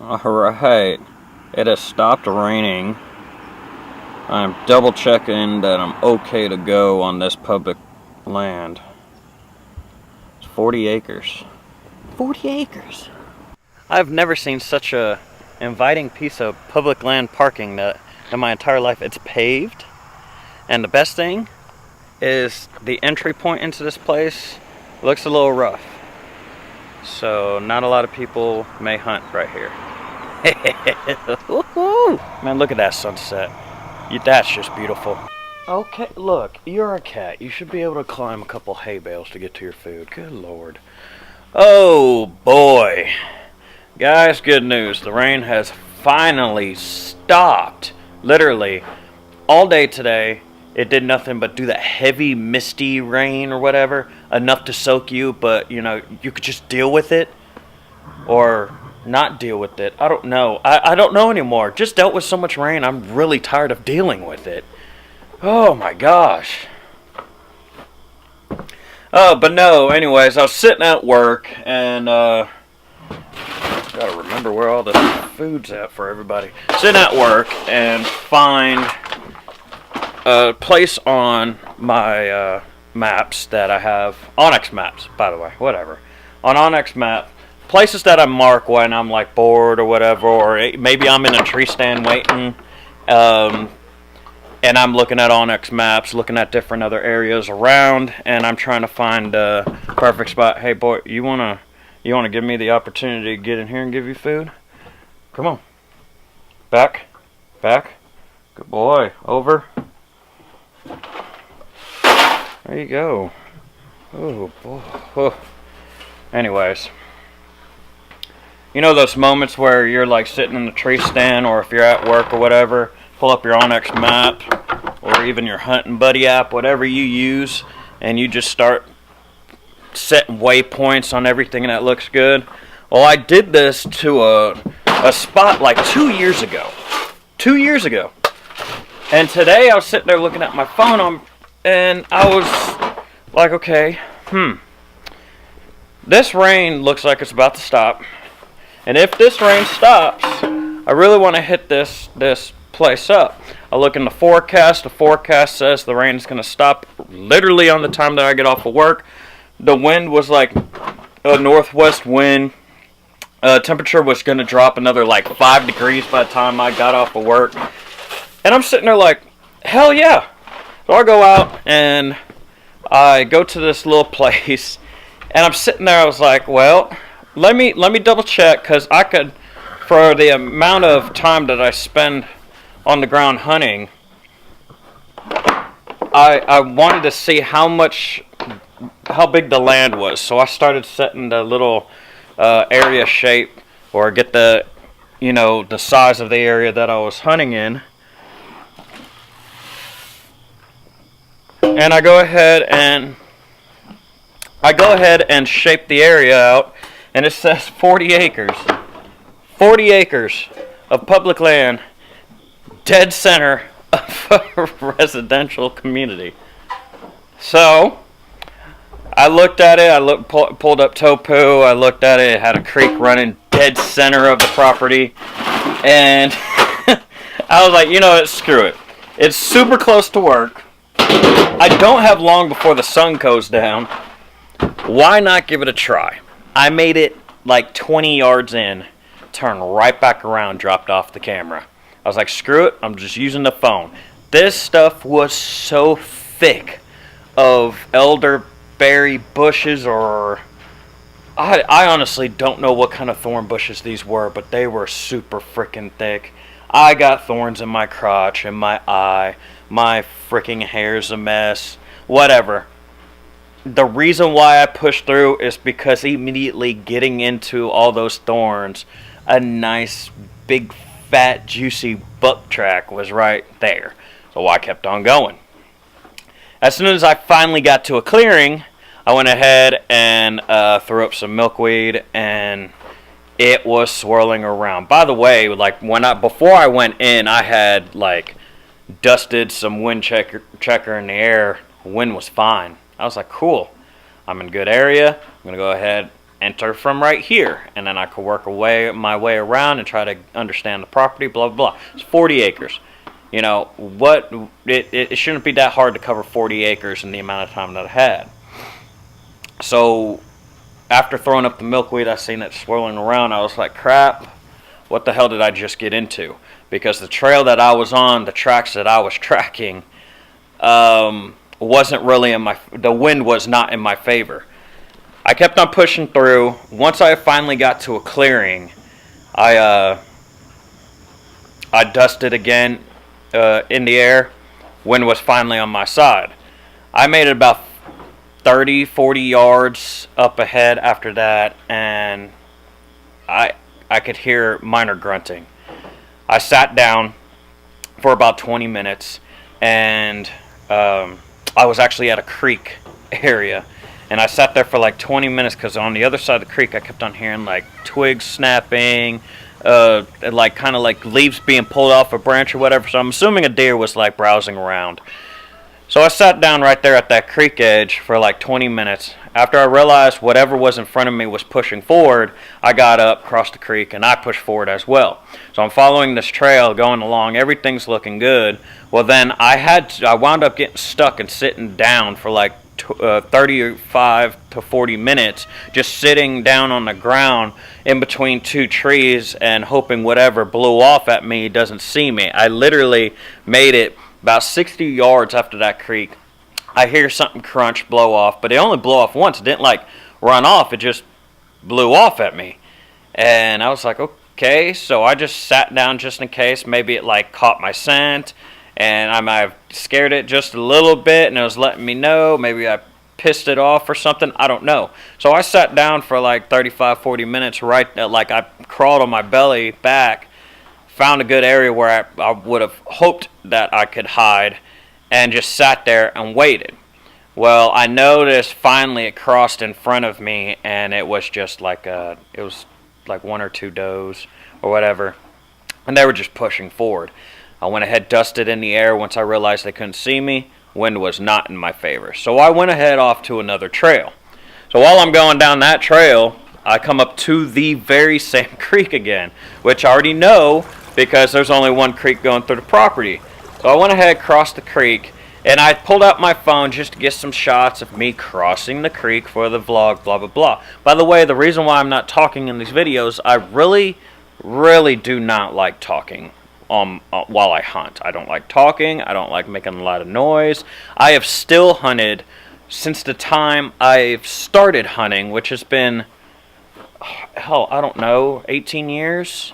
Alright, it has stopped raining. I'm double checking that I'm okay to go on this public land. It's 40 acres. 40 acres! I've never seen such a inviting piece of public land parking in my entire life. It's paved, and the best thing is the entry point into this place looks a little rough. So not a lot of people may hunt right here. Man, look at that sunset. That's just beautiful. Okay, look, you're a cat. You should be able to climb a couple hay bales to get to your food. Good lord. Oh boy. Guys, good news. The rain has finally stopped. Literally, all day today, it did nothing but do that heavy, misty rain or whatever. Enough to soak you, but, you know, you could just deal with it. Or not deal with it. I don't know. I don't know anymore. Just dealt with so much rain. I'm really tired of dealing with it. Oh my gosh. But no, anyways, I was sitting at work and gotta remember where all the food's at for everybody. Sitting at work and find a place on my maps that I have. Onyx Maps, by the way, whatever. On Onyx Map, places that I mark when I'm like bored or whatever, or maybe I'm in a tree stand waiting, and I'm looking at Onyx Maps, looking at different other areas around, and I'm trying to find a perfect spot. Hey boy, you wanna give me the opportunity to get in here and give you food? Come on. Back. Good boy. Over. There you go. Oh boy. Oh. Anyways. You know those moments where you're like sitting in the tree stand, or if you're at work or whatever, pull up your Onyx Map, or even your hunting buddy app, whatever you use, and you just start setting waypoints on everything that looks good. Well, I did this to a spot like 2 years ago. 2 years ago. And today I was sitting there looking at my phone, and I was like, okay, this rain looks like it's about to stop. And if this rain stops, I really want to hit this place up. I look in the forecast. The forecast says the rain is going to stop literally on the time that I get off of work. The wind was like a northwest wind. Temperature was going to drop another like 5 degrees by the time I got off of work. And I'm sitting there like, hell yeah. So I go out and I go to this little place. And I'm sitting there, I was like, well, let me double check, because I could, for the amount of time that I spend on the ground hunting, I wanted to see how big the land was. So I started setting the little area shape, or get the size of the area that I was hunting in. And I go ahead and shape the area out. And it says 40 acres. 40 acres of public land, dead center of a residential community. So, I looked at it, pulled up Topo, I looked at it, it had a creek running dead center of the property. And I was like, you know what, screw it. It's super close to work. I don't have long before the sun goes down. Why not give it a try? I made it like 20 yards in, turned right back around, dropped off the camera. I was like, screw it, I'm just using the phone. This stuff was so thick of elderberry bushes, or I honestly don't know what kind of thorn bushes these were, but they were super freaking thick. I got thorns in my crotch, in my eye, my freaking hair's a mess, whatever. The reason why I pushed through is because immediately getting into all those thorns, a nice, big, fat, juicy buck track was right there. So I kept on going. As soon as I finally got to a clearing, I went ahead and threw up some milkweed, and it was swirling around. By the way, like before I went in, I had like dusted some wind checker in the air. Wind was fine. I was like, cool, I'm in a good area. I'm going to go ahead, enter from right here, and then I could work my way around and try to understand the property, blah, blah, blah. It's 40 acres. You know, it shouldn't be that hard to cover 40 acres in the amount of time that I had. So after throwing up the milkweed, I seen it swirling around. I was like, crap, what the hell did I just get into? Because the trail that I was on, the tracks that I was tracking, wasn't really the wind was not in my favor. I kept on pushing through. Once I finally got to a clearing, I dusted again in the air. Wind was finally on my side. I made it about 30, 40 yards up ahead after that, and I could hear minor grunting. I sat down for about 20 minutes, and I was actually at a creek area, and I sat there for like 20 minutes because on the other side of the creek I kept on hearing like twigs snapping, like kind of like leaves being pulled off a branch or whatever. So I'm assuming a deer was like browsing around. So I sat down right there at that creek edge for like 20 minutes. After I realized whatever was in front of me was pushing forward, I got up, crossed the creek, and I pushed forward as well. So I'm following this trail, going along. Everything's looking good. Well, then I wound up getting stuck and sitting down for like 35 to 40 minutes, just sitting down on the ground in between two trees and hoping whatever blew off at me doesn't see me. I literally made it about 60 yards after that creek. I hear something crunch, blow off, but it only blew off once. It didn't like run off. It just blew off at me. And I was like, okay. So I just sat down just in case. Maybe it like caught my scent and I might have scared it just a little bit and it was letting me know. Maybe I pissed it off or something. I don't know. So I sat down for like 35, 40 minutes like I crawled on my belly back, found a good area where I would have hoped that I could hide, and just sat there and waited. Well, I noticed finally it crossed in front of me, and it was just like it was like one or two does or whatever, and they were just pushing forward. I went ahead, dusted in the air. Once I realized they couldn't see me, wind was not in my favor. So I went ahead off to another trail. So while I'm going down that trail, I come up to the very same creek again, which I already know because there's only one creek going through the property. So I went ahead, crossed the creek, and I pulled out my phone just to get some shots of me crossing the creek for the vlog, blah, blah, blah. By the way, the reason why I'm not talking in these videos, I really do not like talking while I hunt. I don't like talking. I don't like making a lot of noise. I have still hunted since the time I've started hunting, which has been, hell, I don't know, 18 years?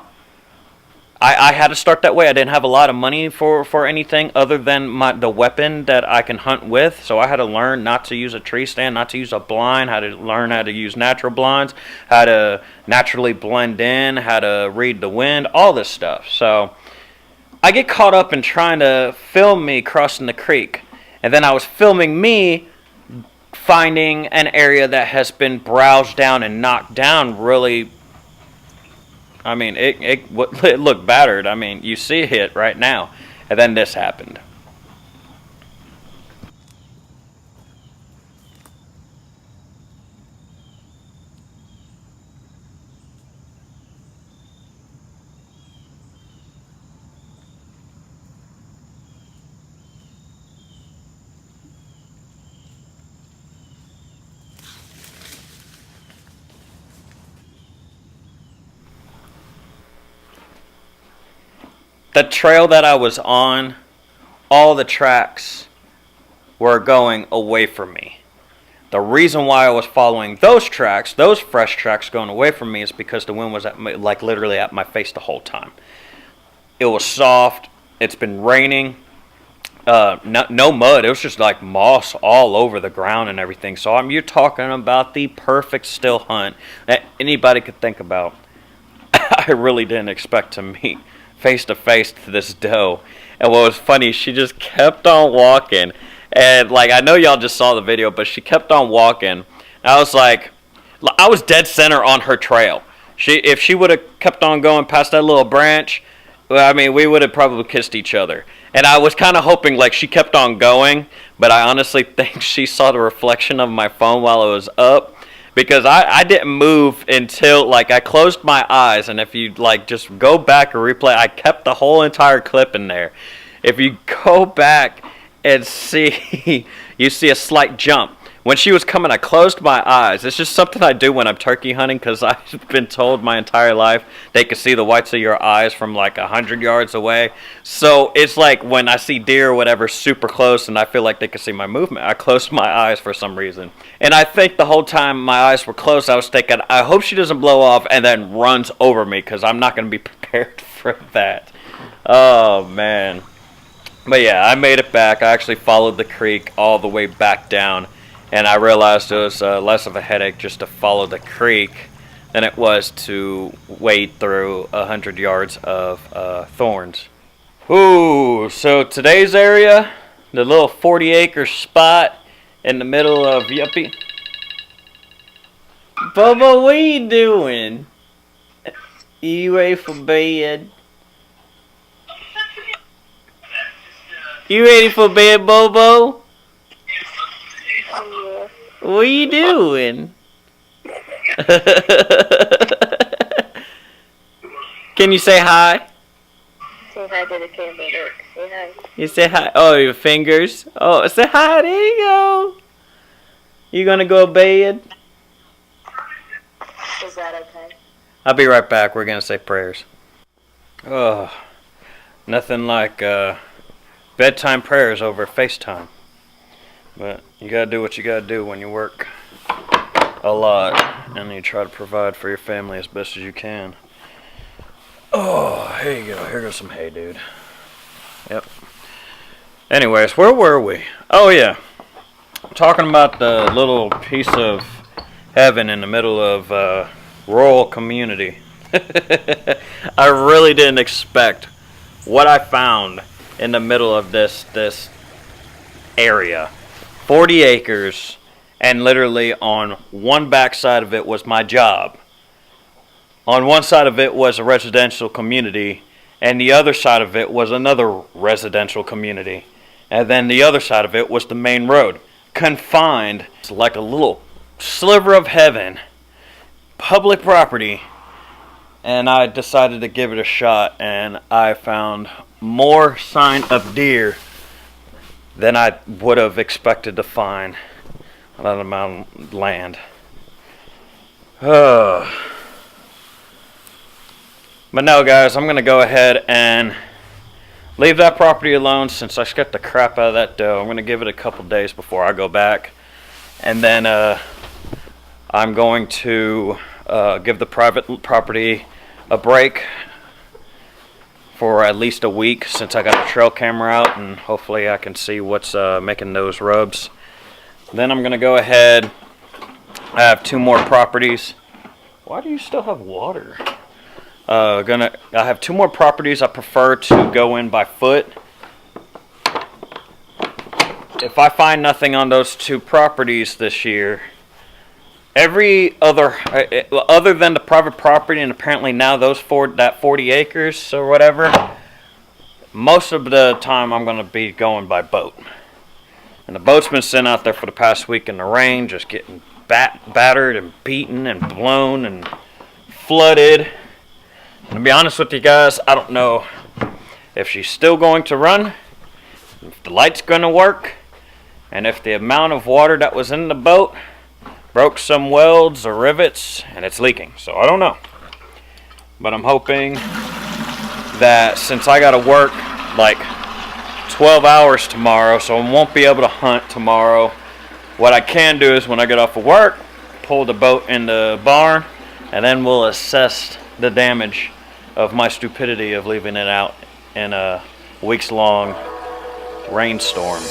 I had to start that way. I didn't have a lot of money for anything other than the weapon that I can hunt with. So I had to learn not to use a tree stand, not to use a blind, how to learn how to use natural blinds, how to naturally blend in, how to read the wind, all this stuff. So I get caught up in trying to film me crossing the creek. And then I was filming me finding an area that has been browsed down and knocked down really. I mean, it looked battered. I mean, you see it right now. And then this happened. The trail that I was on, all the tracks were going away from me. The reason why I was following those tracks, those fresh tracks going away from me, is because the wind was like literally at my face the whole time. It was soft. It's been raining. No mud. It was just like moss all over the ground and everything. So you're talking about the perfect still hunt that anybody could think about. I really didn't expect to meet face to face to this doe. And what was funny, she just kept on walking. And like, I know y'all just saw the video, but she kept on walking. And I was like, I was dead center on her trail. If she would have kept on going past that little branch, well, I mean, we would have probably kissed each other. And I was kind of hoping like she kept on going, but I honestly think she saw the reflection of my phone while it was up, because I didn't move until like I closed my eyes, and if you like just go back or replay, I kept the whole entire clip in there. If you go back and see, you see a slight jump. When she was coming, I closed my eyes. It's just something I do when I'm turkey hunting, because I've been told my entire life they can see the whites of your eyes from like 100 yards away. So it's like when I see deer or whatever super close and I feel like they can see my movement, I close my eyes for some reason. And I think the whole time my eyes were closed, I was thinking, I hope she doesn't blow off and then runs over me, because I'm not going to be prepared for that. Oh, man. But yeah, I made it back. I actually followed the creek all the way back down. And I realized it was less of a headache just to follow the creek than it was to wade through 100 yards of thorns. Ooh, so today's area, the little 40-acre spot in the middle of Yuppie. Bobo, what are you doing? You ready for bed? You ready for bed, Bobo? What are you doing? Can you say hi? Say hi to the camera. Look. Say hi. You say hi. Oh, your fingers. Oh, say hi. There you go. You gonna go to bed? Is that okay? I'll be right back. We're gonna say prayers. Oh, nothing like bedtime prayers over FaceTime. But you gotta do what you gotta do when you work a lot and you try to provide for your family as best as you can. Oh, here you go. Here goes some hay, dude. Yep. Anyways, where were we? Oh, yeah. Talking about the little piece of heaven in the middle of rural community. I really didn't expect what I found in the middle of this area. 40 acres, and literally on one backside of it was my job. On one side of it was a residential community, and the other side of it was another residential community. And then the other side of it was the main road. Confined, like a little sliver of heaven, public property, and I decided to give it a shot, and I found more sign of deer than I would have expected to find on that amount of land. But no, guys, I'm going to go ahead and leave that property alone since I got the crap out of that doe. I'm going to give it a couple days before I go back. And then I'm going to give the private property a break for at least a week since I got the trail camera out, and hopefully I can see what's making those rubs. Then I'm going to go ahead. I have 2 more properties. Why do you still have water? I have 2 more properties. I prefer to go in by foot. If I find nothing on those 2 properties this year, every other than the private property, and apparently now that 40 acres or whatever, most of the time I'm going to be going by boat. And the boat's been sitting out there for the past week in the rain, just getting battered and beaten and blown and flooded. And to be honest with you guys, I don't know if she's still going to run, if the light's going to work, and if the amount of water that was in the boat broke some welds or rivets and it's leaking. So I don't know. But I'm hoping that since I got to work like 12 hours tomorrow, so I won't be able to hunt tomorrow, what I can do is when I get off of work, pull the boat in the barn, and then we'll assess the damage of my stupidity of leaving it out in a weeks-long rainstorm.